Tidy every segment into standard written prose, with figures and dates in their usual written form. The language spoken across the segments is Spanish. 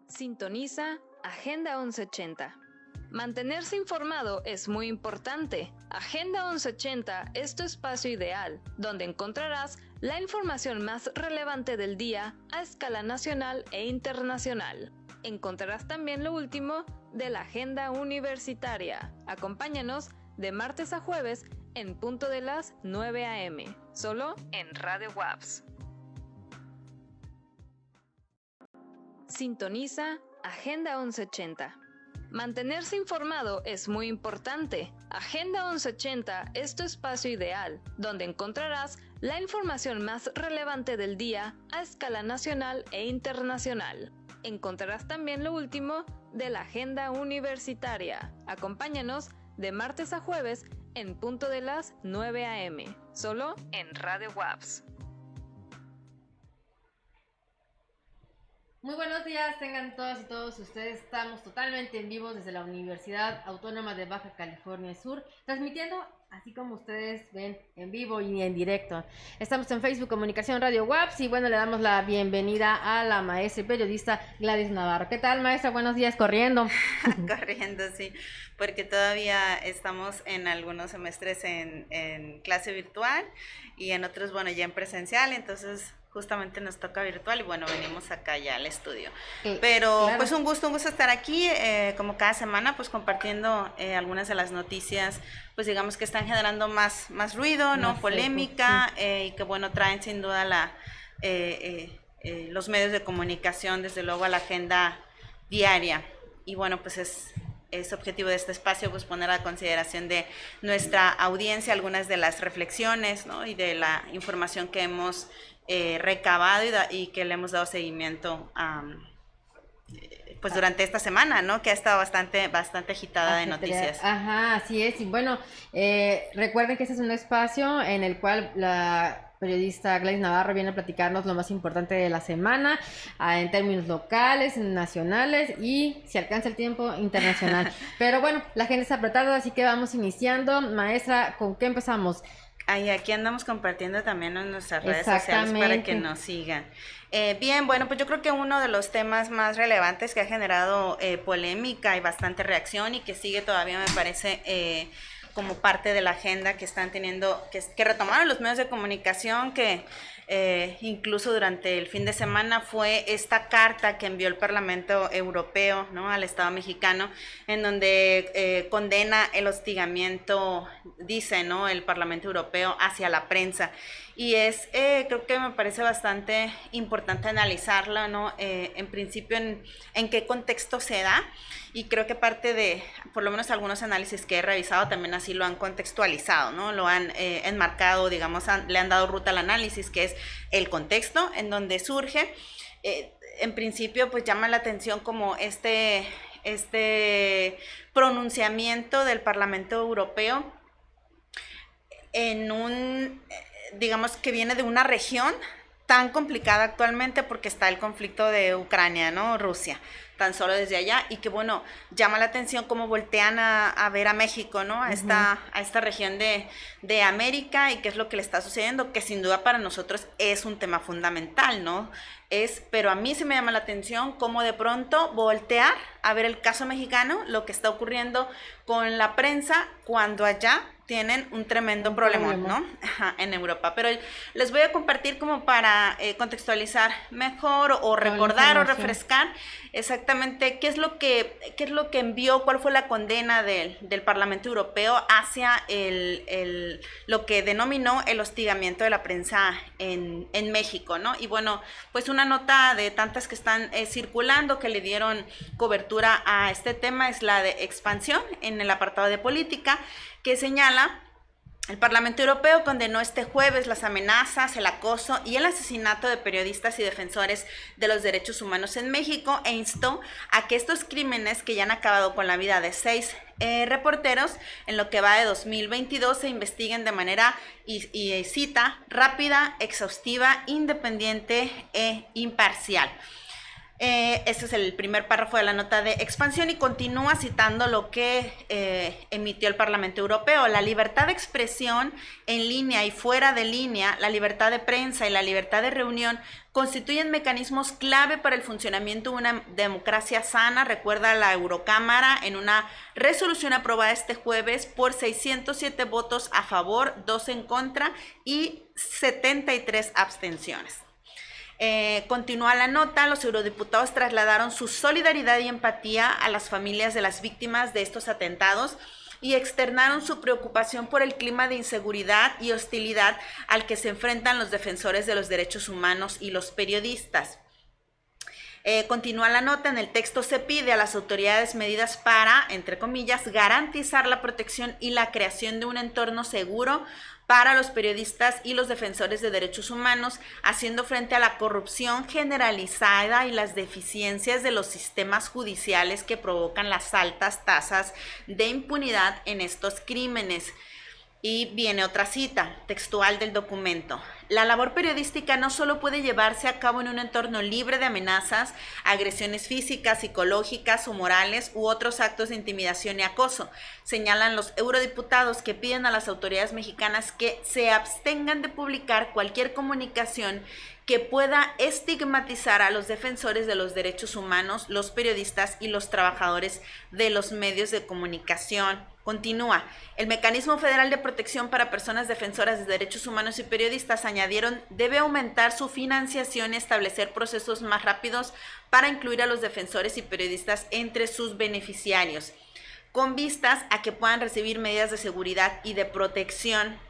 Sintoniza Agenda 1180. Mantenerse informado es muy importante. Agenda 1180 es tu espacio ideal, donde encontrarás la información más relevante del día a escala nacional e internacional. Encontrarás también lo último de la agenda universitaria. Acompáñanos de martes a jueves en punto de las 9 a.m., solo en Radio WAPS. Sintoniza Agenda 1180. Mantenerse informado es muy importante. Agenda 1180 es tu espacio ideal, donde encontrarás la información más relevante del día a escala nacional e internacional. Encontrarás también lo último de la agenda universitaria. Acompáñanos de martes a jueves en punto de las 9 a.m., solo en Radio WAPS. Muy buenos días, tengan todas y todos ustedes. Estamos totalmente en vivo desde la Universidad Autónoma de Baja California Sur, transmitiendo así como ustedes ven en vivo y en directo. Estamos en Facebook Comunicación Radio WAPS y bueno, le damos la bienvenida a la maestra y periodista Gladys Navarro. ¿Qué tal, maestra? Buenos días, corriendo. Corriendo, sí, porque todavía estamos en algunos semestres en clase virtual y en otros, bueno, ya en presencial, entonces justamente nos toca virtual y bueno, venimos acá ya al estudio. Pero claro, pues un gusto estar aquí, como cada semana, pues compartiendo algunas de las noticias, pues digamos que están generando más ruido, ¿no? Polémica, y que bueno, traen sin duda los medios de comunicación, desde luego, a la agenda diaria. Y bueno, pues es objetivo de este espacio, pues poner a consideración de nuestra audiencia algunas de las reflexiones, ¿no? Y de la información que hemos recabado y que le hemos dado seguimiento pues durante esta semana, ¿no? Que ha estado bastante agitada de noticias. Ajá, así es. Y bueno, recuerden que este es un espacio en el cual la periodista Gladys Navarro viene a platicarnos lo más importante de la semana, en términos locales, nacionales y, si alcanza el tiempo, internacional. Pero bueno, la agenda está apretada, así que vamos iniciando. Maestra, ¿con qué empezamos? Aquí andamos compartiendo también en nuestras redes sociales para que nos sigan. Bien, bueno, pues yo creo que uno de los temas más relevantes que ha generado polémica y bastante reacción y que sigue todavía, me parece, como parte de la agenda que están teniendo, que retomaron los medios de comunicación, que incluso durante el fin de semana, fue esta carta que envió el Parlamento Europeo, ¿no? Al Estado mexicano, en donde condena el hostigamiento, dice, ¿no? El Parlamento Europeo hacia la prensa. Y creo que me parece bastante importante analizarla, ¿no? En principio, en qué contexto se da, y creo que parte de, por lo menos algunos análisis que he revisado, también así lo han contextualizado, ¿no? Lo han enmarcado, digamos, le han dado ruta al análisis, que es el contexto en donde surge. En principio, pues llama la atención como este pronunciamiento del Parlamento Europeo en digamos que viene de una región tan complicada actualmente porque está el conflicto de Ucrania, ¿no? Rusia, tan solo desde allá, y que bueno, llama la atención cómo voltean a ver a México, ¿no? A esta región de América, y qué es lo que le está sucediendo, que sin duda para nosotros es un tema fundamental, ¿no? Pero a mí se me llama la atención cómo de pronto voltear a ver el caso mexicano, lo que está ocurriendo con la prensa, cuando allá tienen un tremendo problema, ¿no? En Europa. Pero les voy a compartir como para contextualizar mejor o recordar o refrescar exactamente qué es lo que envió, cuál fue la condena del Parlamento Europeo hacia lo que denominó el hostigamiento de la prensa en México, ¿no? Y bueno, pues una nota de tantas que están circulando, que le dieron cobertura a este tema, es la de Expansión, en el apartado de política, que señala: el Parlamento Europeo condenó este jueves las amenazas, el acoso y el asesinato de periodistas y defensores de los derechos humanos en México, e instó a que estos crímenes, que ya han acabado con la vida de 6 reporteros en lo que va de 2022, se investiguen de manera, y cita, rápida, exhaustiva, independiente e imparcial. Este es el primer párrafo de la nota de expansión y continúa citando lo que emitió el Parlamento Europeo. La libertad de expresión en línea y fuera de línea, la libertad de prensa y la libertad de reunión constituyen mecanismos clave para el funcionamiento de una democracia sana, recuerda la Eurocámara en una resolución aprobada este jueves por 607 votos a favor, 2 en contra y 73 abstenciones. Continúa la nota, los eurodiputados trasladaron su solidaridad y empatía a las familias de las víctimas de estos atentados y externaron su preocupación por el clima de inseguridad y hostilidad al que se enfrentan los defensores de los derechos humanos y los periodistas. Continúa la nota, en el texto se pide a las autoridades medidas para, entre comillas, garantizar la protección y la creación de un entorno seguro para los periodistas y los defensores de derechos humanos, haciendo frente a la corrupción generalizada y las deficiencias de los sistemas judiciales que provocan las altas tasas de impunidad en estos crímenes. Y viene otra cita textual del documento. La labor periodística no solo puede llevarse a cabo en un entorno libre de amenazas, agresiones físicas, psicológicas o morales u otros actos de intimidación y acoso. Señalan los eurodiputados que piden a las autoridades mexicanas que se abstengan de publicar cualquier comunicación que pueda estigmatizar a los defensores de los derechos humanos, los periodistas y los trabajadores de los medios de comunicación. Continúa, el Mecanismo Federal de Protección para Personas Defensoras de Derechos Humanos y Periodistas, añadieron, debe aumentar su financiación y establecer procesos más rápidos para incluir a los defensores y periodistas entre sus beneficiarios, con vistas a que puedan recibir medidas de seguridad y de protección.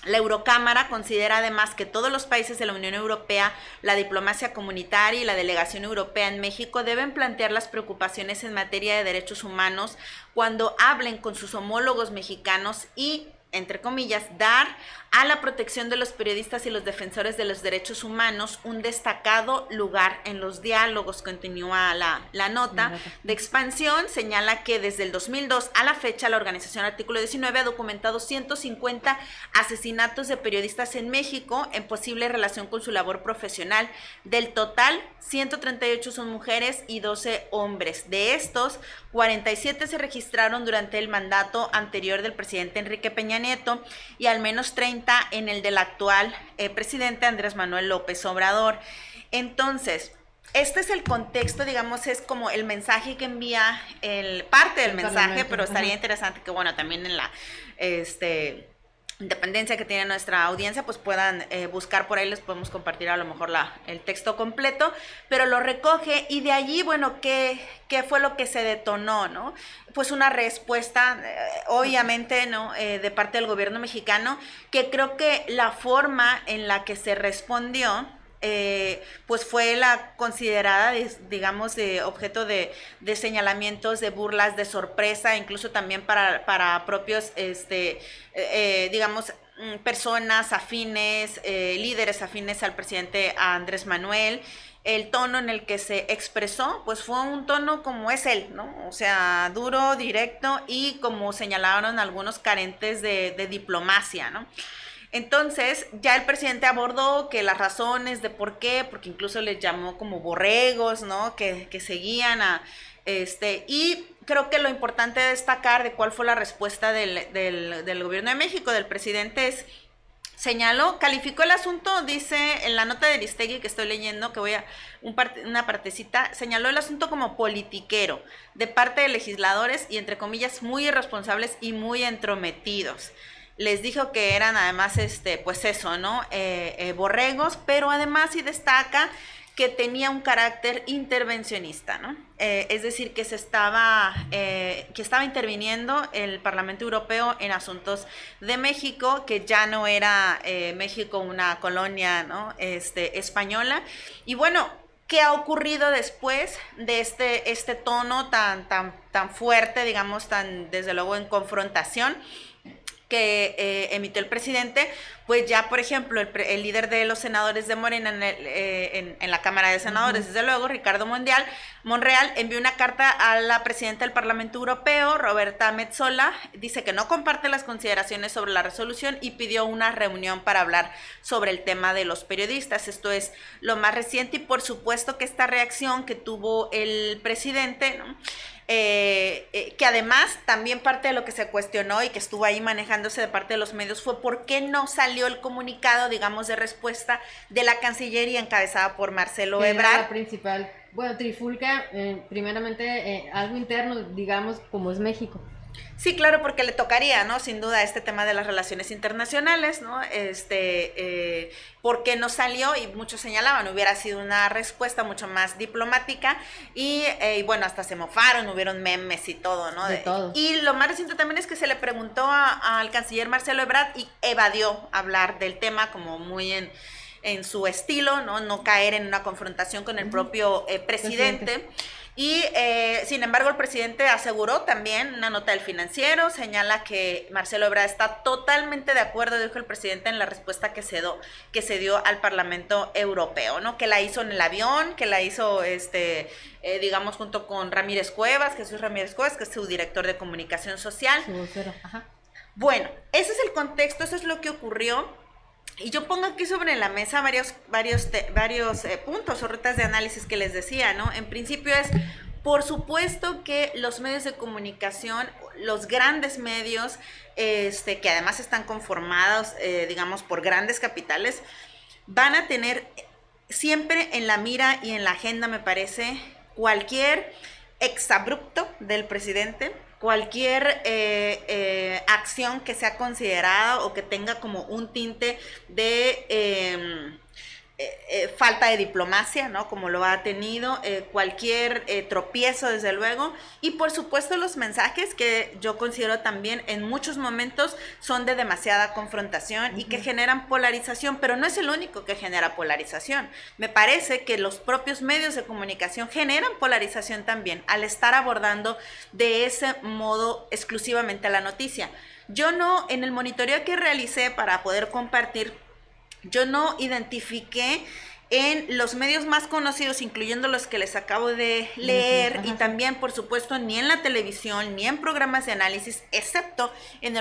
La Eurocámara considera además que todos los países de la Unión Europea, la diplomacia comunitaria y la delegación europea en México deben plantear las preocupaciones en materia de derechos humanos cuando hablen con sus homólogos mexicanos y, entre comillas, dar a la protección de los periodistas y los defensores de los derechos humanos un destacado lugar en los diálogos. Continúa la nota de expansión, señala que desde el 2002 a la fecha la organización Artículo 19 ha documentado 150 asesinatos de periodistas en México en posible relación con su labor profesional. Del total, 138 son mujeres y 12 hombres. De estos, 47 se registraron durante el mandato anterior del presidente Enrique Peña Nieto y al menos 30 en el del actual presidente Andrés Manuel López Obrador. Entonces, este es el contexto, digamos, es como el mensaje que envía, parte del mensaje, pero estaría interesante que, bueno, también en la independencia que tiene nuestra audiencia, pues puedan buscar por ahí, les podemos compartir a lo mejor el texto completo, pero lo recoge y de allí, bueno, ¿qué fue lo que se detonó, no? Pues una respuesta, obviamente, ¿no? De parte del gobierno mexicano, que creo que la forma en la que se respondió, pues fue la considerada, digamos, de objeto de señalamientos, de burlas, de sorpresa, incluso también para propios, digamos, personas afines, líderes afines al presidente Andrés Manuel. El tono en el que se expresó, pues fue un tono como es él, ¿no? O sea, duro, directo y, como señalaron algunos, carentes de diplomacia, ¿no? Entonces, ya el presidente abordó que las razones de por qué, porque incluso les llamó como borregos, ¿no? Que seguían y creo que lo importante de destacar de cuál fue la respuesta del gobierno de México, del presidente, es, señaló, calificó el asunto, dice en la nota de Aristegui que estoy leyendo, que voy a una partecita, señaló el asunto como politiquero, de parte de legisladores y, entre comillas, muy irresponsables y muy entrometidos. Les dijo que eran además, pues eso, ¿no? Borregos, pero además sí destaca que tenía un carácter intervencionista, ¿no? Es decir, que estaba interviniendo el Parlamento Europeo en asuntos de México, que ya no era México una colonia, ¿no? Española. Y bueno, ¿qué ha ocurrido después de este tono tan fuerte, digamos, tan desde luego en confrontación que emitió el presidente? pues ya, por ejemplo, el líder de los senadores de Morena en la Cámara de Senadores, desde luego, Ricardo Monreal, envió una carta a la presidenta del Parlamento Europeo, Roberta Metsola, dice que no comparte las consideraciones sobre la resolución y pidió una reunión para hablar sobre el tema de los periodistas. Esto es lo más reciente y por supuesto que esta reacción que tuvo el presidente, ¿no? Que además también parte de lo que se cuestionó y que estuvo ahí manejándose de parte de los medios fue por qué no salió el comunicado, digamos, de respuesta de la Cancillería encabezada por Marcelo Ebrard. La principal, bueno, trifulca, primeramente algo interno, digamos, como es México. Sí, claro, porque le tocaría, ¿no? Sin duda este tema de las relaciones internacionales, ¿no? ¿Por qué no salió? Y muchos señalaban, hubiera sido una respuesta mucho más diplomática y bueno, hasta se mofaron, hubieron memes y todo, ¿no? De todo. Y lo más reciente también es que se le preguntó al canciller Marcelo Ebrard y evadió hablar del tema como muy en su estilo, ¿no? No caer en una confrontación con el propio presidente. Y sin embargo el presidente aseguró también, una nota del Financiero, señala que Marcelo Ebrard está totalmente de acuerdo, dijo el presidente, en la respuesta que se dio al Parlamento Europeo, ¿no? Que la hizo en el avión, que la hizo, digamos, junto con Jesús Ramírez Cuevas, que es su director de comunicación social. Su vocero, ajá. Bueno, ese es el contexto, eso es lo que ocurrió. Y yo pongo aquí sobre la mesa varios puntos o rutas de análisis que les decía, ¿no? En principio es, por supuesto que los medios de comunicación, los grandes medios, que además están conformados, digamos, por grandes capitales, van a tener siempre en la mira y en la agenda, me parece, cualquier exabrupto del presidente, cualquier acción que sea considerada o que tenga como un tinte de falta de diplomacia, ¿no? Como lo ha tenido, cualquier tropiezo, desde luego, y por supuesto los mensajes que yo considero también en muchos momentos son de demasiada confrontación y que generan polarización, pero no es el único que genera polarización. Me parece que los propios medios de comunicación generan polarización también al estar abordando de ese modo exclusivamente la noticia. Yo no, en el monitoreo que realicé para poder compartir, yo no identifiqué en los medios más conocidos, incluyendo los que les acabo de leer, y también, por supuesto, ni en la televisión, ni en programas de análisis, excepto en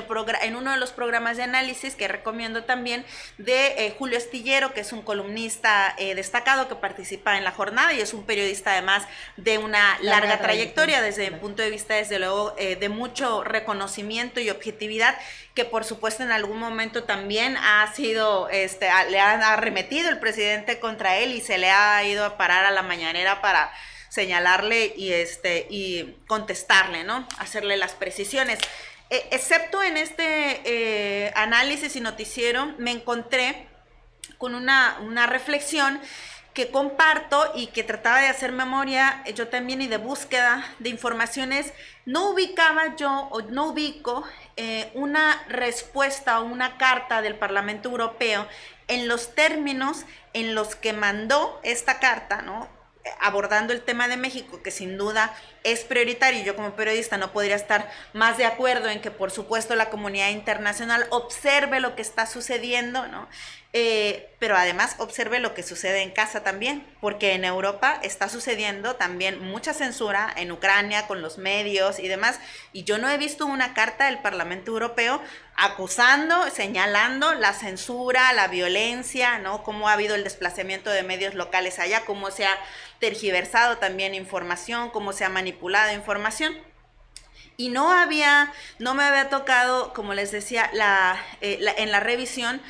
uno de los programas de análisis que recomiendo también, de Julio Astillero, que es un columnista destacado que participa en La Jornada y es un periodista además de una larga trayectoria, desde mi punto de vista, desde luego, de mucho reconocimiento y objetividad, que por supuesto en algún momento también ha sido, le han arremetido el presidente contra él y se le ha ido a parar a la mañanera para señalarle y contestarle, ¿no? Hacerle las precisiones. Excepto en este análisis y noticiero, me encontré con una reflexión que comparto y que trataba de hacer memoria yo también y de búsqueda de informaciones. No ubicaba yo o no ubico una respuesta o una carta del Parlamento Europeo en los términos en los que mandó esta carta, ¿no? Abordando el tema de México, que sin duda es prioritario. Yo como periodista no podría estar más de acuerdo en que por supuesto la comunidad internacional observe lo que está sucediendo, ¿no? Pero además observe lo que sucede en casa también, porque en Europa está sucediendo también mucha censura, en Ucrania con los medios y demás, y yo no he visto una carta del Parlamento Europeo acusando, señalando la censura, la violencia, ¿no? Cómo ha habido el desplazamiento de medios locales allá, cómo se ha tergiversado también información, cómo se ha manipulado información. Y no me había tocado, como les decía, en la revisión,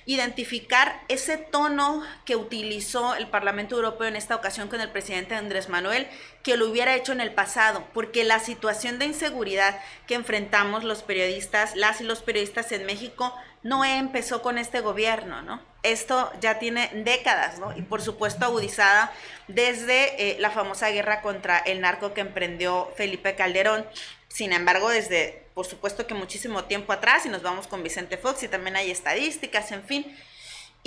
identificar ese tono que utilizó el Parlamento Europeo en esta ocasión con el presidente Andrés Manuel, que lo hubiera hecho en el pasado, porque la situación de inseguridad que enfrentamos los periodistas, las y los periodistas en México, no empezó con este gobierno, ¿no? Esto ya tiene décadas, ¿no? Y por supuesto agudizada desde la famosa guerra contra el narco que emprendió Felipe Calderón. Sin embargo, desde, por supuesto que muchísimo tiempo atrás, y nos vamos con Vicente Fox, y también hay estadísticas, en fin.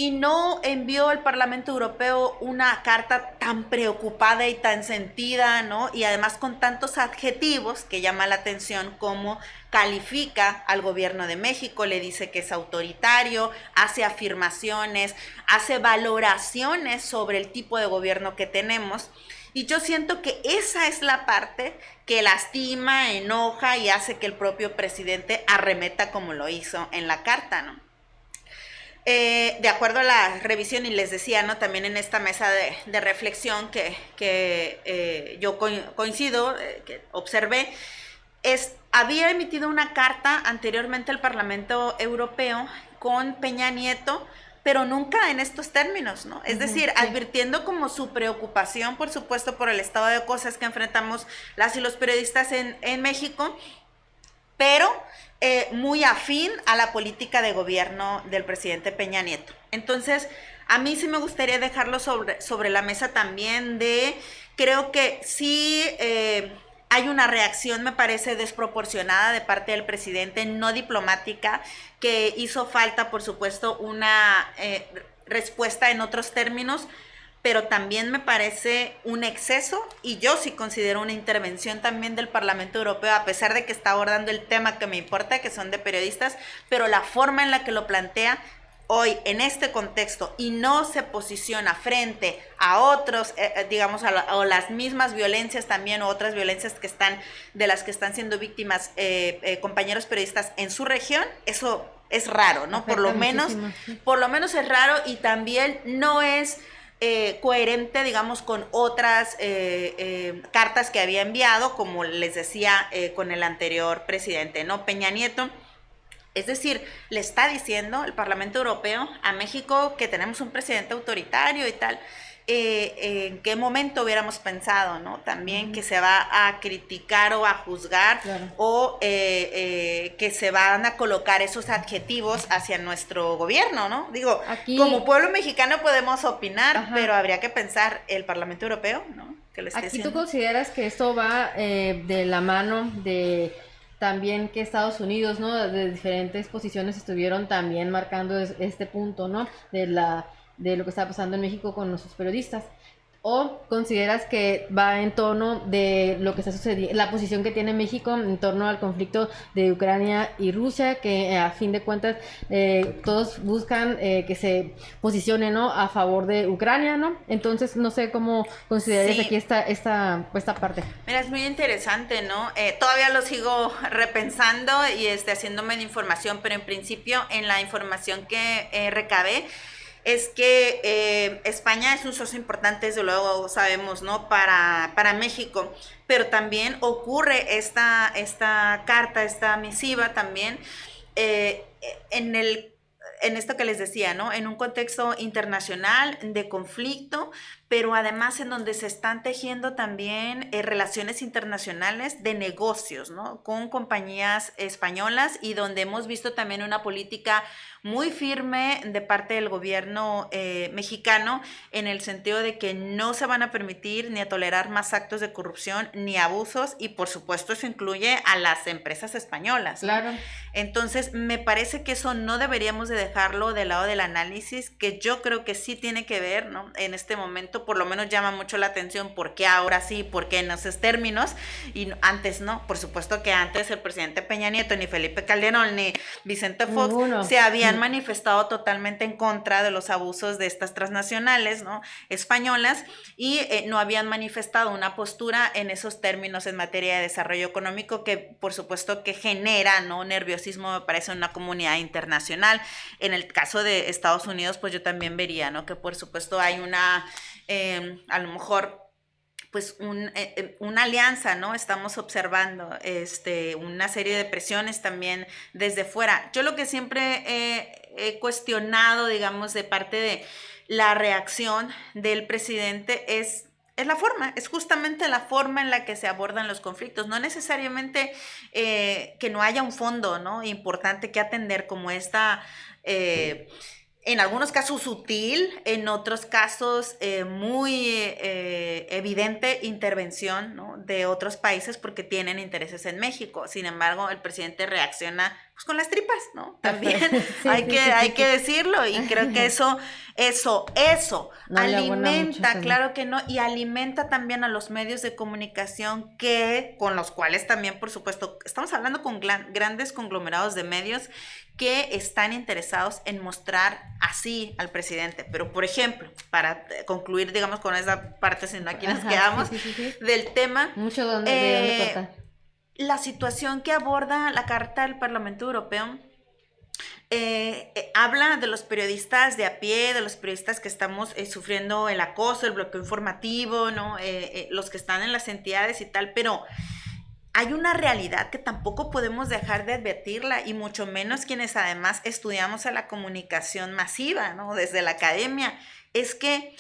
y no envió el Parlamento Europeo una carta tan preocupada y tan sentida, ¿no? Y además con tantos adjetivos que llama la atención, como califica al gobierno de México, le dice que es autoritario, hace afirmaciones, hace valoraciones sobre el tipo de gobierno que tenemos. Y yo siento que esa es la parte que lastima, enoja y hace que el propio presidente arremeta como lo hizo en la carta, ¿no? De acuerdo a la revisión, y les decía, ¿no?, también en esta mesa de reflexión que yo coincido, que observé, había emitido una carta anteriormente al Parlamento Europeo con Peña Nieto, pero nunca en estos términos, ¿no? Es decir, advirtiendo como su preocupación, por supuesto, por el estado de cosas que enfrentamos las y los periodistas en México, pero muy afín a la política de gobierno del presidente Peña Nieto. Entonces, a mí sí me gustaría dejarlo sobre la mesa también creo que sí hay una reacción, me parece, desproporcionada de parte del presidente, no diplomática, que hizo falta, por supuesto, una respuesta en otros términos, pero también me parece un exceso, y yo sí considero una intervención también del Parlamento Europeo, a pesar de que está abordando el tema que me importa, que son de periodistas, pero la forma en la que lo plantea hoy en este contexto y no se posiciona frente a otros, digamos, o las mismas violencias también, o otras violencias de las que están siendo víctimas compañeros periodistas en su región, eso es raro, ¿no? Por lo menos es raro, y también no es coherente, digamos, con otras cartas que había enviado, como les decía, con el anterior presidente, ¿no?, Peña Nieto. Es decir, le está diciendo el Parlamento Europeo a México que tenemos un presidente autoritario y tal. ¿En qué momento hubiéramos pensado, ¿no?, también que se va a criticar o a juzgar, claro, o que se van a colocar esos adjetivos hacia nuestro gobierno, ¿no? Digo, aquí, como pueblo mexicano podemos opinar, pero habría que pensar el Parlamento Europeo, ¿no?, que lo esté haciendo. ¿Tú consideras que esto va de la mano de también que Estados Unidos, ¿no?, de diferentes posiciones estuvieron también marcando este punto, ¿no?, de lo que está pasando en México con nuestros periodistas? ¿O consideras que va en torno de lo que está sucediendo, la posición que tiene México en torno al conflicto de Ucrania y Rusia, que a fin de cuentas todos buscan que se posicione, ¿no?, a favor de Ucrania, ¿no? Entonces, no sé cómo consideras aquí esta parte. Mira, es muy interesante, ¿no? Todavía lo sigo repensando y haciéndome de información, pero en principio, en la información que recabé, es que España es un socio importante, desde luego sabemos, ¿no?, para México, pero también ocurre esta carta, esta misiva también en esto que les decía, ¿no?, en un contexto internacional de conflicto, pero además en donde se están tejiendo también relaciones internacionales de negocios, ¿no?, con compañías españolas, y donde hemos visto también una política muy firme de parte del gobierno mexicano, en el sentido de que no se van a permitir ni a tolerar más actos de corrupción ni abusos, y por supuesto eso incluye a las empresas españolas, ¿no? Claro. Entonces me parece que eso no deberíamos de dejarlo del lado del análisis, que yo creo que sí tiene que ver, ¿no?, en este momento. Por lo menos llama mucho la atención por qué ahora sí, por qué en esos términos, y antes no. Por supuesto que antes el presidente Peña Nieto, ni Felipe Calderón, ni Vicente Fox se habían manifestado totalmente en contra de los abusos de estas transnacionales, ¿no?, españolas, y no habían manifestado una postura en esos términos en materia de desarrollo económico, que por supuesto que genera, ¿no?, nerviosismo, me parece, en una comunidad internacional. En el caso de Estados Unidos, pues yo también vería, ¿no?, que por supuesto hay una a lo mejor pues una alianza, ¿no? Estamos observando una serie de presiones también desde fuera. Yo lo que siempre he cuestionado, digamos, de parte de la reacción del presidente es la forma, es justamente la forma en la que se abordan los conflictos, no necesariamente que no haya un fondo, ¿no?, importante que atender, como esta en algunos casos sutil, en otros casos muy evidente intervención, ¿no?, de otros países porque tienen intereses en México. Sin embargo, el presidente reacciona pues, con las tripas, ¿no? También sí, hay que decirlo, y creo que eso no alimenta, mucho, claro que no, y alimenta también a los medios de comunicación con los cuales también, por supuesto, estamos hablando con grandes conglomerados de medios que están interesados en mostrar así al presidente. Pero, por ejemplo, para concluir, digamos, con esa parte, si no aquí nos quedamos, del tema, mucho de dónde cortar. La situación que aborda la Carta del Parlamento Europeo habla de los periodistas de a pie, de los periodistas que estamos sufriendo el acoso, el bloqueo informativo, ¿no? Los que están en las entidades y tal, pero hay una realidad que tampoco podemos dejar de advertirla, y mucho menos quienes además estudiamos a la comunicación masiva, ¿no? Desde la academia, es que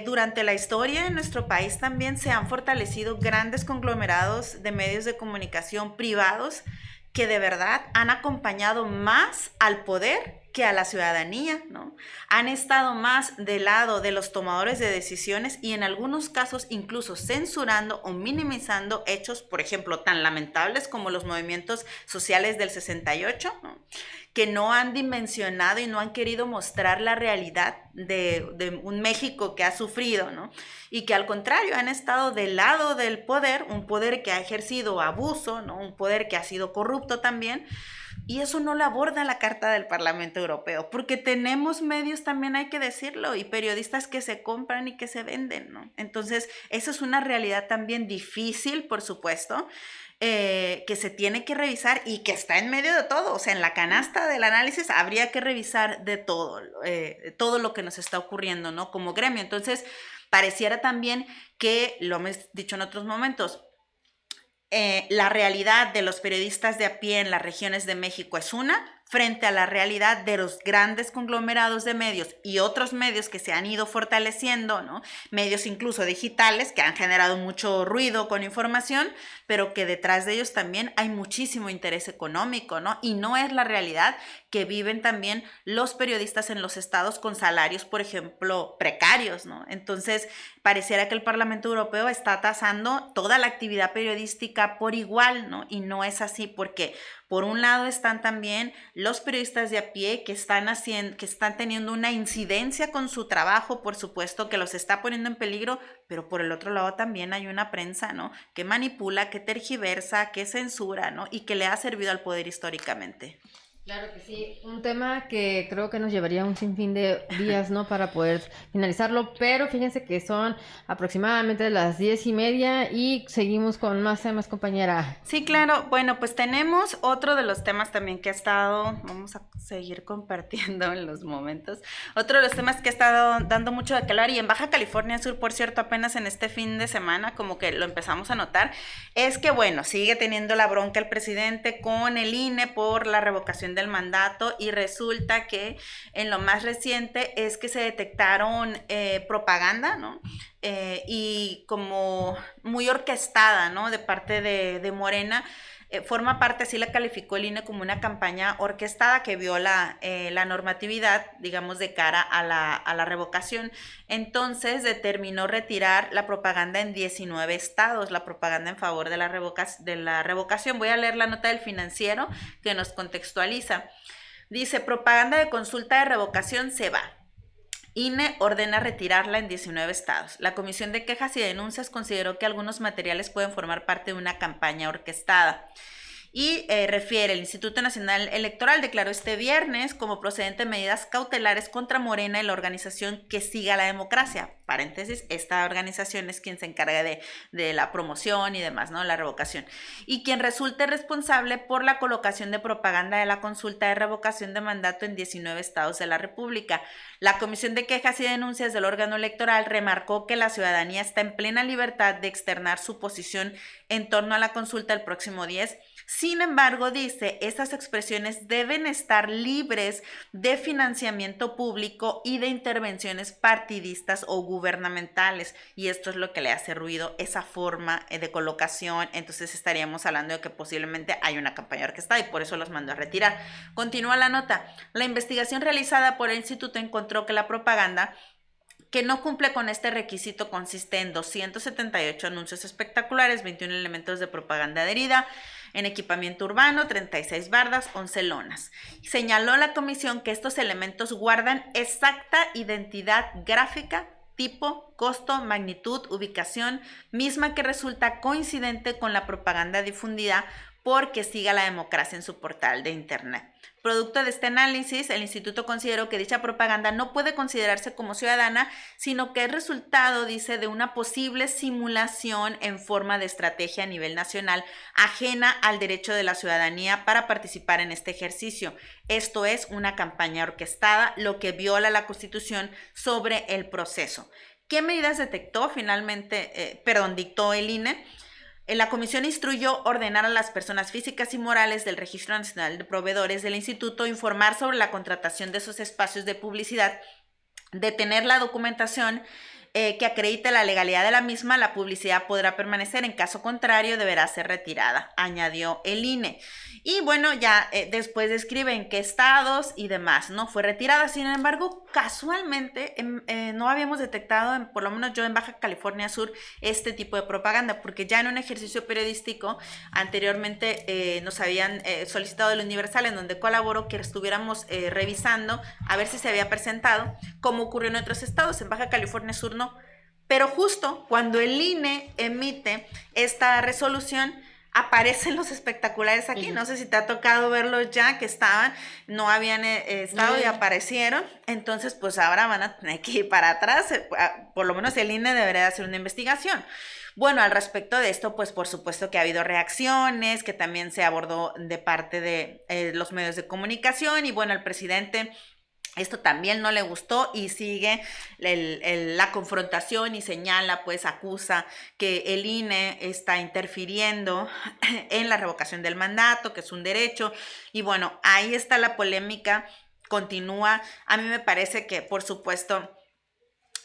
durante la historia en nuestro país también se han fortalecido grandes conglomerados de medios de comunicación privados que de verdad han acompañado más al poder que a la ciudadanía, ¿no? Han estado más del lado de los tomadores de decisiones y en algunos casos incluso censurando o minimizando hechos, por ejemplo, tan lamentables como los movimientos sociales del 68, ¿no? Que no han dimensionado y no han querido mostrar la realidad de un México que ha sufrido, ¿no? Y que al contrario han estado del lado del poder, un poder que ha ejercido abuso, ¿no? Un poder que ha sido corrupto también. Y eso no lo aborda la Carta del Parlamento Europeo, porque tenemos medios, también hay que decirlo, y periodistas que se compran y que se venden, ¿no? Entonces, eso es una realidad también difícil, por supuesto, que se tiene que revisar y que está en medio de todo. O sea, en la canasta del análisis habría que revisar de todo, todo lo que nos está ocurriendo, ¿no? Como gremio. Entonces, pareciera también que, lo hemos dicho en otros momentos, la realidad de los periodistas de a pie en las regiones de México es una, frente a la realidad de los grandes conglomerados de medios y otros medios que se han ido fortaleciendo, ¿no? Medios incluso digitales que han generado mucho ruido con información, pero que detrás de ellos también hay muchísimo interés económico, ¿no? Y no es la realidad que viven también los periodistas en los estados con salarios, por ejemplo, precarios, ¿no? Entonces, pareciera que el Parlamento Europeo está tasando toda la actividad periodística por igual, ¿no? Y no es así, porque por un lado están también los periodistas de a pie que están teniendo una incidencia con su trabajo, por supuesto, que los está poniendo en peligro, pero por el otro lado también hay una prensa, ¿no? Que manipula, que tergiversa, que censura, ¿no? Y que le ha servido al poder históricamente. Claro que sí, un tema que creo que nos llevaría un sinfín de días, ¿no? Para poder finalizarlo, pero fíjense que son aproximadamente las 10:30 y seguimos con más temas, compañera. Sí, claro. Bueno, pues tenemos otro de los temas también que ha estado, vamos a seguir compartiendo en los momentos, otro de los temas que ha estado dando mucho de qué hablar, y en Baja California Sur, por cierto, apenas en este fin de semana, como que lo empezamos a notar, es que, bueno, sigue teniendo la bronca el presidente con el INE por la revocación del mandato, y resulta que en lo más reciente es que se detectaron propaganda, ¿no? Y como muy orquestada, ¿no? De parte de Morena. Forma parte, así la calificó el INE, como una campaña orquestada que viola la normatividad, digamos, de cara a la revocación. Entonces determinó retirar la propaganda en 19 estados, la propaganda en favor de la revocación. Voy a leer la nota del Financiero que nos contextualiza. Dice: propaganda de consulta de revocación se va. INE ordena retirarla en 19 estados. La Comisión de Quejas y Denuncias consideró que algunos materiales pueden formar parte de una campaña orquestada. Y refiere: el Instituto Nacional Electoral declaró este viernes como procedente medidas cautelares contra Morena y la organización Que Siga la Democracia. Paréntesis, esta organización es quien se encarga de la promoción y demás, ¿no? La revocación. Y quien resulte responsable por la colocación de propaganda de la consulta de revocación de mandato en 19 estados de la República. La Comisión de Quejas y Denuncias del órgano electoral remarcó que la ciudadanía está en plena libertad de externar su posición en torno a la consulta el próximo 10. Sin embargo, dice, estas expresiones deben estar libres de financiamiento público y de intervenciones partidistas o gubernamentales, y esto es lo que le hace ruido, esa forma de colocación. Entonces estaríamos hablando de que posiblemente hay una campaña orquestada y por eso los mandó a retirar. Continúa la nota. La investigación realizada por el instituto encontró que la propaganda que no cumple con este requisito consiste en 278 anuncios espectaculares, 21 elementos de propaganda adherida, en equipamiento urbano, 36 bardas, 11 lonas. Señaló la comisión que estos elementos guardan exacta identidad gráfica, tipo, costo, magnitud, ubicación, misma que resulta coincidente con la propaganda difundida porque siga la democracia en su portal de internet. Producto de este análisis, el instituto consideró que dicha propaganda no puede considerarse como ciudadana, sino que es resultado, dice, de una posible simulación en forma de estrategia a nivel nacional, ajena al derecho de la ciudadanía para participar en este ejercicio. Esto es una campaña orquestada, lo que viola la Constitución sobre el proceso. ¿Qué medidas detectó finalmente, dictó el INE? La comisión instruyó ordenar a las personas físicas y morales del Registro Nacional de Proveedores del Instituto informar sobre la contratación de esos espacios de publicidad, detener la documentación que acredite la legalidad de la misma. La publicidad podrá permanecer, en caso contrario deberá ser retirada, añadió el INE. Y bueno, ya después describen qué estados y demás, ¿no? Fue retirada. Sin embargo, casualmente no habíamos detectado, por lo menos yo en Baja California Sur, este tipo de propaganda, porque ya en un ejercicio periodístico anteriormente nos habían solicitado del Universal, en donde colaboró, que estuviéramos revisando a ver si se había presentado, como ocurrió en otros estados. En Baja California Sur no. Pero justo cuando el INE emite esta resolución, aparecen los espectaculares aquí. No sé si te ha tocado verlos ya, que estaban, no habían estado y aparecieron. Entonces, pues ahora van a tener que ir para atrás. Por lo menos el INE debería hacer una investigación. Bueno, al respecto de esto, pues por supuesto que ha habido reacciones, que también se abordó de parte de los medios de comunicación. Y bueno, el presidente esto también no le gustó y sigue la confrontación y señala, pues acusa que el INE está interfiriendo en la revocación del mandato, que es un derecho. Y bueno, ahí está la polémica, continúa. A mí me parece que, por supuesto,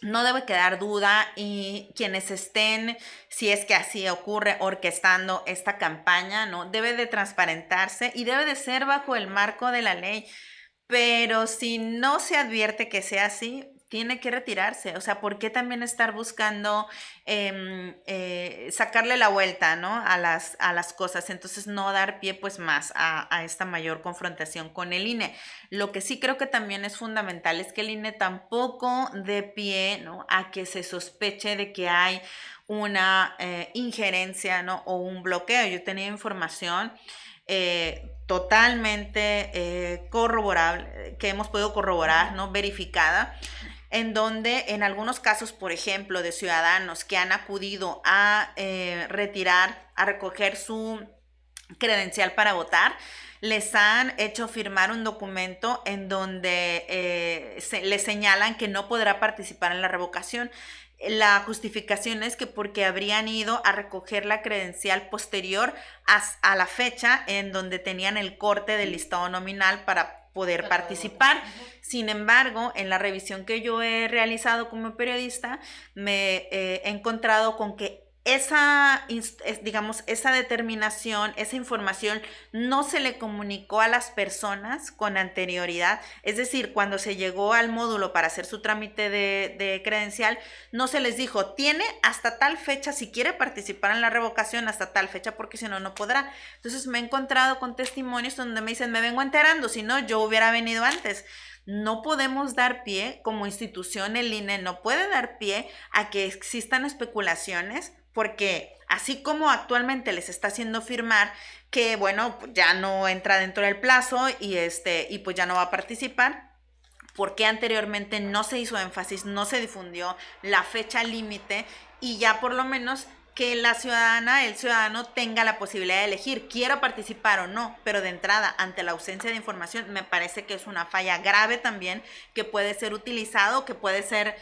no debe quedar duda, y quienes estén, si es que así ocurre, orquestando esta campaña, ¿no? Debe de transparentarse y debe de ser bajo el marco de la ley. Pero si no se advierte que sea así, tiene que retirarse. O sea, ¿por qué también estar buscando sacarle la vuelta, ¿no? a las cosas? Entonces no dar pie pues más a esta mayor confrontación con el INE. Lo que sí creo que también es fundamental es que el INE tampoco dé pie, ¿no?, a que se sospeche de que hay una injerencia, ¿no?, o un bloqueo. Yo tenía información totalmente corroborable, que hemos podido corroborar, ¿no?, verificada, en donde en algunos casos, por ejemplo, de ciudadanos que han acudido a retirar, a recoger su credencial para votar, les han hecho firmar un documento en donde les señalan que no podrá participar en la revocación. La justificación es que porque habrían ido a recoger la credencial posterior a la fecha en donde tenían el corte del listado nominal para poder participar. Sin embargo, en la revisión que yo he realizado como periodista, me he encontrado con que esa determinación, esa información no se le comunicó a las personas con anterioridad. Es decir, cuando se llegó al módulo para hacer su trámite de credencial, no se les dijo, tiene hasta tal fecha, si quiere participar en la revocación, hasta tal fecha, porque si no, no podrá. Entonces me he encontrado con testimonios donde me dicen, me vengo enterando, si no, yo hubiera venido antes. No podemos dar pie, como institución, el INE no puede dar pie a que existan especulaciones, porque así como actualmente les está haciendo firmar que, bueno, ya no entra dentro del plazo y pues ya no va a participar, porque anteriormente no se hizo énfasis, no se difundió la fecha límite, y ya por lo menos que la ciudadana, el ciudadano tenga la posibilidad de elegir, quiero participar o no, pero de entrada, ante la ausencia de información, me parece que es una falla grave también, que puede ser utilizado, que puede ser,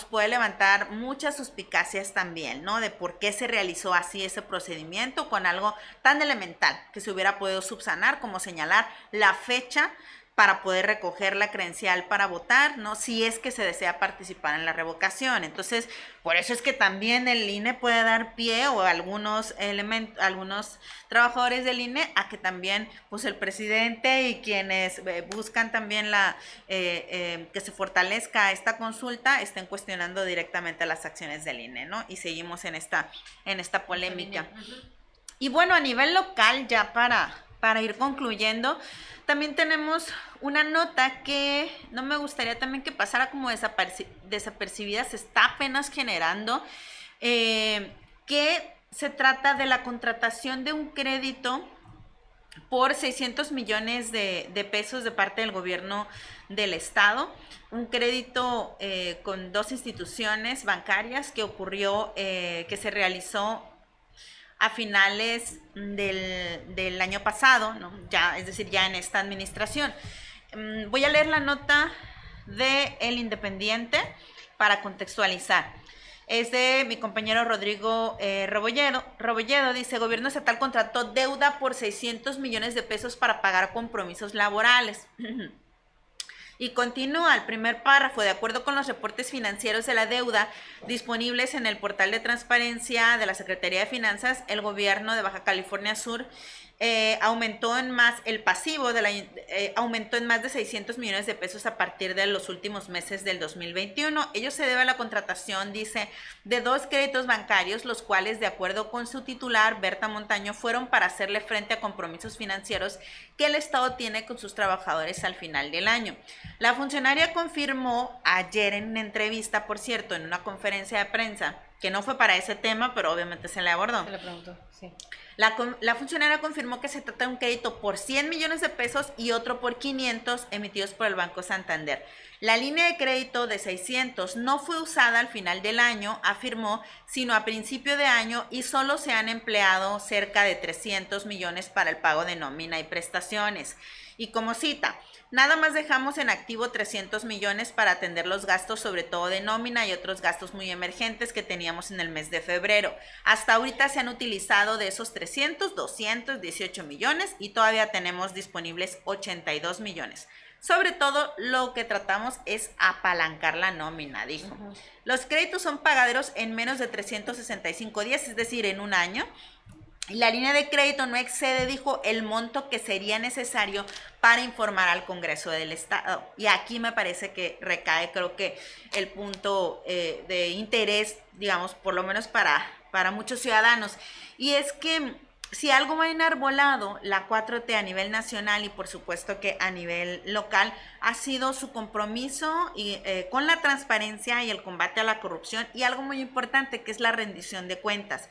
puede levantar muchas suspicacias también, ¿no?, de por qué se realizó así ese procedimiento con algo tan elemental que se hubiera podido subsanar, como señalar la fecha para poder recoger la credencial para votar, ¿no? Si es que se desea participar en la revocación. Entonces, por eso es que también el INE puede dar pie, o algunos trabajadores del INE, a que también pues el presidente y quienes buscan también que se fortalezca esta consulta estén cuestionando directamente las acciones del INE, ¿no? Y seguimos en esta polémica. Y bueno, a nivel local, ya para ir concluyendo, también tenemos una nota que no me gustaría también que pasara como desapercibida, se está apenas generando, que se trata de la contratación de un crédito por 600 millones de pesos de parte del gobierno del estado, un crédito con 2 instituciones bancarias que ocurrió, que se realizó a finales del año pasado, ¿no? Ya, es decir, ya en esta administración. Voy a leer la nota de El Independiente para contextualizar. Es de mi compañero Rodrigo Rebolledo. Dice: gobierno estatal contrató deuda por 600 millones de pesos para pagar compromisos laborales. Y continúa el primer párrafo: de acuerdo con los reportes financieros de la deuda disponibles en el portal de transparencia de la Secretaría de Finanzas, el gobierno de Baja California Sur aumentó en más el pasivo aumentó en más de 600 millones de pesos a partir de los últimos meses del 2021. Ello se debe a la contratación, dice, de 2 créditos bancarios, los cuales, de acuerdo con su titular, Berta Montaño, fueron para hacerle frente a compromisos financieros que el Estado tiene con sus trabajadores al final del año. La funcionaria confirmó ayer en una entrevista, por cierto, en una conferencia de prensa, que no fue para ese tema, pero obviamente se le abordó. Se le preguntó, sí. La funcionaria confirmó que se trata de un crédito por 100 millones de pesos y otro por 500 emitidos por el Banco Santander. La línea de crédito de 600 no fue usada al final del año, afirmó, sino a principio de año, y solo se han empleado cerca de 300 millones para el pago de nómina y prestaciones. Y como cita: nada más dejamos en activo 300 millones para atender los gastos, sobre todo de nómina y otros gastos muy emergentes que teníamos en el mes de febrero. Hasta ahorita se han utilizado de esos 300, 218 millones y todavía tenemos disponibles 82 millones. Sobre todo, lo que tratamos es apalancar la nómina, dijo. Los créditos son pagaderos en menos de 365 días, es decir, en un año. La línea de crédito no excede, dijo, el monto que sería necesario para informar al Congreso del Estado. Y aquí me parece que recae, creo que el punto de interés, digamos, por lo menos para muchos ciudadanos. Y es que si algo va enarbolado la 4T a nivel nacional y por supuesto que a nivel local, ha sido su compromiso con la transparencia y el combate a la corrupción, y algo muy importante que es la rendición de cuentas.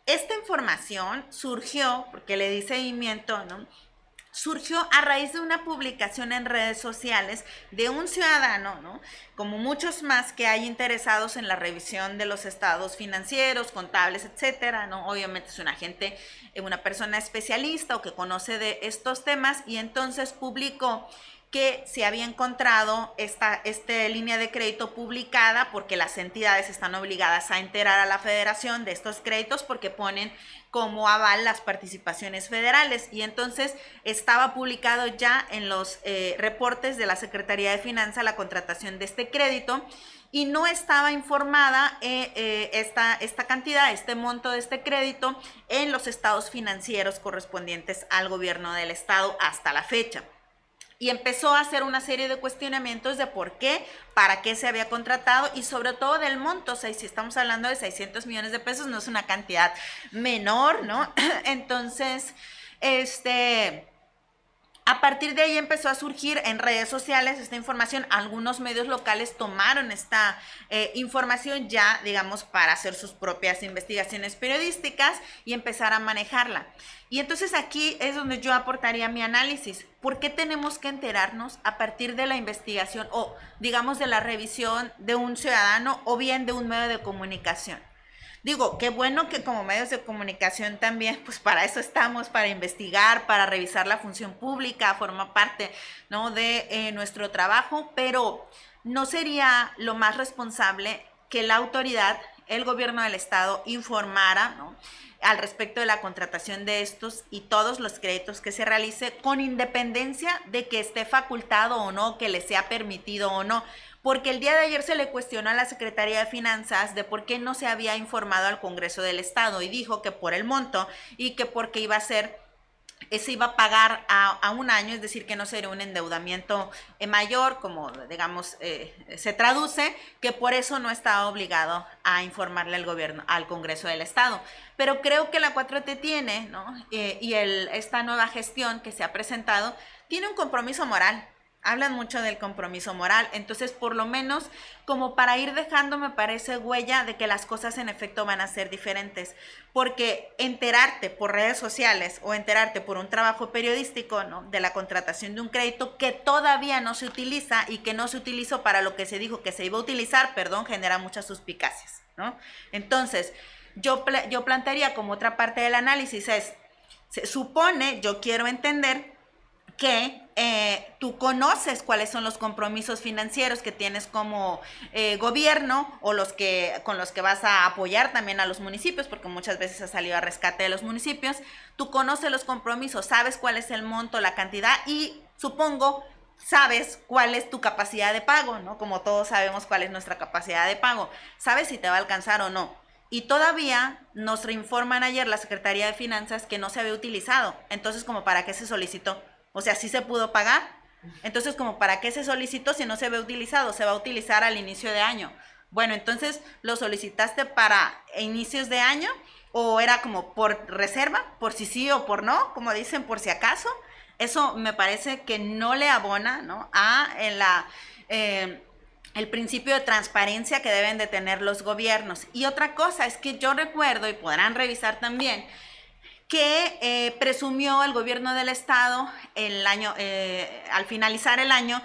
Esta información surgió, porque le di seguimiento, ¿no? Surgió a raíz de una publicación en redes sociales de un ciudadano, ¿no? Como muchos más que hay interesados en la revisión de los estados financieros, contables, etcétera, ¿no? Obviamente es un agente, una persona especialista o que conoce de estos temas, y entonces publicó que se había encontrado esta línea de crédito publicada, porque las entidades están obligadas a enterar a la federación de estos créditos porque ponen como aval las participaciones federales, y entonces estaba publicado ya en los reportes de la Secretaría de Finanzas la contratación de este crédito, y no estaba informada esta cantidad, este monto de este crédito en los estados financieros correspondientes al gobierno del estado hasta la fecha. Y empezó a hacer una serie de cuestionamientos de por qué, para qué se había contratado y sobre todo del monto. O sea, si estamos hablando de 600 millones de pesos, no es una cantidad menor, ¿no? Entonces, a partir de ahí empezó a surgir en redes sociales esta información. Algunos medios locales tomaron esta información ya, digamos, para hacer sus propias investigaciones periodísticas y empezar a manejarla. Y entonces aquí es donde yo aportaría mi análisis. ¿Por qué tenemos que enterarnos a partir de la investigación o, digamos, de la revisión de un ciudadano o bien de un medio de comunicación? Digo, qué bueno que como medios de comunicación también, pues para eso estamos, para investigar, para revisar la función pública, forma parte, ¿no?, de nuestro trabajo, pero no sería lo más responsable que la autoridad el gobierno del estado informara, ¿no?, al respecto de la contratación de estos y todos los créditos que se realice, con independencia de que esté facultado o no, que le sea permitido o no. Porque el día de ayer se le cuestionó a la Secretaría de Finanzas de por qué no se había informado al Congreso del Estado, y dijo que por el monto y que porque se iba a pagar a un año, es decir, que no sería un endeudamiento mayor, como digamos se traduce, que por eso no estaba obligado a informarle al gobierno, al Congreso del Estado. Pero creo que la 4T tiene, ¿no?, y esta nueva gestión que se ha presentado tiene un compromiso moral. Hablan mucho del compromiso moral, entonces por lo menos como para ir dejando, me parece, huella de que las cosas en efecto van a ser diferentes, porque enterarte por redes sociales o enterarte por un trabajo periodístico, ¿no?, de la contratación de un crédito que todavía no se utiliza y que no se utilizó para lo que se dijo que se iba a utilizar, genera muchas suspicacias, ¿no? Entonces, yo plantearía como otra parte del análisis se supone, yo quiero entender que tú conoces cuáles son los compromisos financieros que tienes como gobierno, o con los que vas a apoyar también a los municipios, porque muchas veces ha salido a rescate de los municipios. Tú conoces los compromisos, sabes cuál es el monto, la cantidad, y supongo sabes cuál es tu capacidad de pago, ¿no? Como todos sabemos cuál es nuestra capacidad de pago. Sabes si te va a alcanzar o no. Y todavía nos reinforman ayer la Secretaría de Finanzas que no se había utilizado. Entonces, ¿como para qué se solicitó? O sea, ¿sí se pudo pagar? Entonces, ¿como para qué se solicitó si no se ve utilizado? Se va a utilizar al inicio de año. Bueno, entonces, ¿lo solicitaste para inicios de año? ¿O era como por reserva? ¿Por si sí o por no? Como dicen, por si acaso. Eso me parece que no le abona, ¿no?, el principio de transparencia que deben de tener los gobiernos. Y otra cosa es que yo recuerdo, y podrán revisar también, que presumió el gobierno del estado al finalizar el año,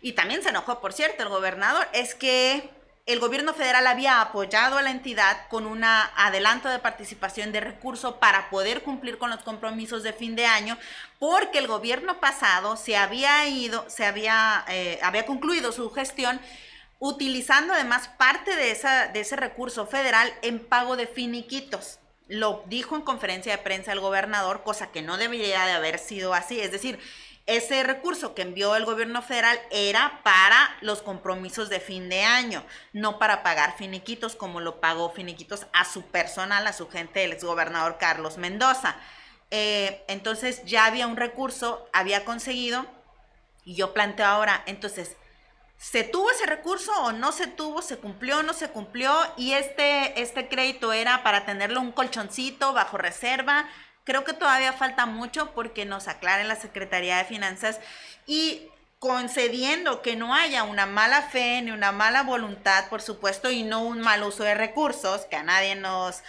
y también se enojó, por cierto, el gobernador, es que el gobierno federal había apoyado a la entidad con un adelanto de participación de recursos para poder cumplir con los compromisos de fin de año, porque el gobierno pasado había concluido su gestión utilizando además parte de ese recurso federal en pago de finiquitos. Lo dijo en conferencia de prensa el gobernador, cosa que no debería de haber sido así. Es decir, ese recurso que envió el gobierno federal era para los compromisos de fin de año, no para pagar finiquitos, como lo pagó finiquitos a su personal, a su gente, el exgobernador Carlos Mendoza. Entonces ya había un recurso, había conseguido, y yo planteo ahora, entonces, ¿se tuvo ese recurso o no se tuvo? ¿Se cumplió o no se cumplió? Y este crédito era para tenerlo un colchoncito bajo reserva. Creo que todavía falta mucho porque nos aclaren la Secretaría de Finanzas, y concediendo que no haya una mala fe ni una mala voluntad, por supuesto, y no un mal uso de recursos, que a nadie nos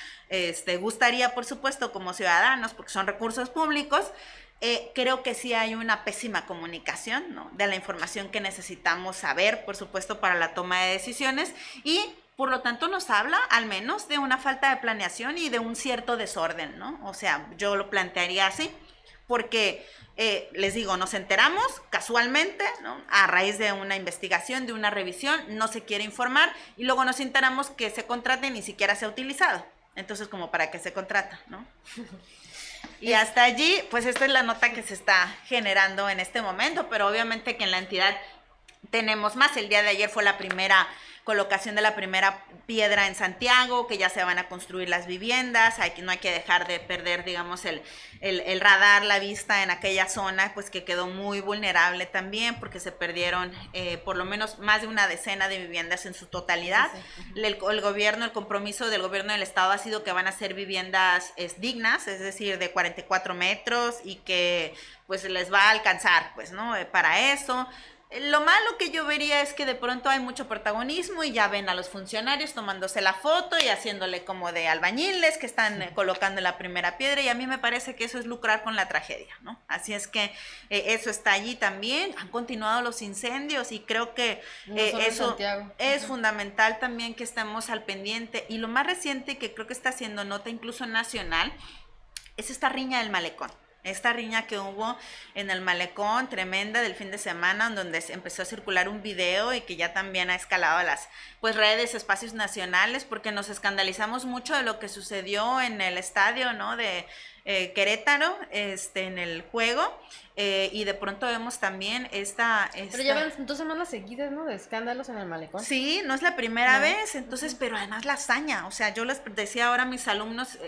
gustaría, por supuesto, como ciudadanos, porque son recursos públicos. Creo que sí hay una pésima comunicación, ¿no?, de la información que necesitamos saber, por supuesto, para la toma de decisiones, y por lo tanto nos habla al menos de una falta de planeación y de un cierto desorden, ¿no? O sea, yo lo plantearía así, porque les digo, nos enteramos casualmente, ¿no?, a raíz de una investigación, de una revisión, no se quiere informar, y luego nos enteramos que se contrata y ni siquiera se ha utilizado. Entonces, ¿como para qué se contrata, no? Y hasta allí, pues esta es la nota que se está generando en este momento, pero obviamente que en la entidad tenemos más. El día de ayer fue la primera colocación de la primera piedra en Santiago, que ya se van a construir las viviendas. No hay que dejar de perder, digamos, el radar, la vista en aquella zona, pues que quedó muy vulnerable también, porque se perdieron por lo menos más de una decena de viviendas en su totalidad. El compromiso del gobierno del estado ha sido que van a ser viviendas dignas, es decir, de 44 metros, y que pues les va a alcanzar, pues, ¿no?, para eso. Lo malo que yo vería es que de pronto hay mucho protagonismo y ya ven a los funcionarios tomándose la foto y haciéndole como de albañiles que están colocando la primera piedra, y a mí me parece que eso es lucrar con la tragedia, ¿no? Así es que eso está allí también. Han continuado los incendios, y creo que eso es fundamental también, que estemos al pendiente. Y lo más reciente, que creo que está haciendo nota incluso nacional, es esta riña del malecón. Esta riña que hubo en el malecón, tremenda, del fin de semana, en donde empezó a circular un video y que ya también ha escalado a las pues redes, espacios nacionales, porque nos escandalizamos mucho de lo que sucedió en el estadio, ¿no? De Querétaro, en el juego, y de pronto vemos también esta... Pero ya van 2 semanas seguidas, ¿no? De escándalos en el malecón. Sí, no es la primera vez, entonces, pero además la hazaña, o sea, yo les decía ahora a mis alumnos...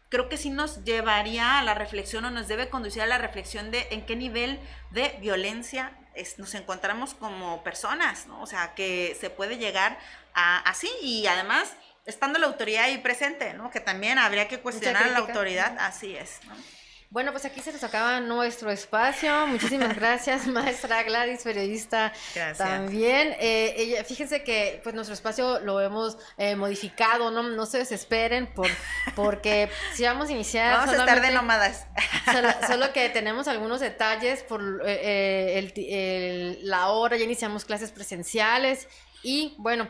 creo que sí nos llevaría a la reflexión o nos debe conducir a la reflexión de en qué nivel de violencia nos encontramos como personas, ¿no? O sea, que se puede llegar a así y además estando la autoridad ahí presente, ¿no? Que también habría que cuestionar a la autoridad, así es, ¿no? Bueno, pues aquí se nos acaba nuestro espacio. Muchísimas gracias, maestra Gladys, periodista. Gracias. También. Fíjense que pues nuestro espacio lo hemos modificado, no se desesperen porque si vamos a iniciar... Vamos a estar de nómadas. Solo que tenemos algunos detalles por la hora, ya iniciamos clases presenciales y bueno,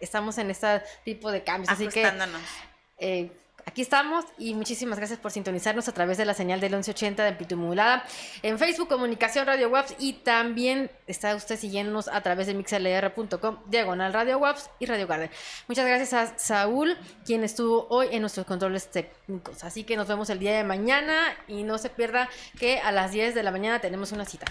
estamos en este tipo de cambios. Ajustándonos. Así que... aquí estamos y muchísimas gracias por sintonizarnos a través de la señal del 1180 de amplitud modulada en Facebook, Comunicación Radio WAPS, y también está usted siguiéndonos a través de mixlr.com/Radio WAPS y Radio Garden. Muchas gracias a Saúl, quien estuvo hoy en nuestros controles técnicos. Así que nos vemos el día de mañana y no se pierda que a las 10 de la mañana tenemos una cita.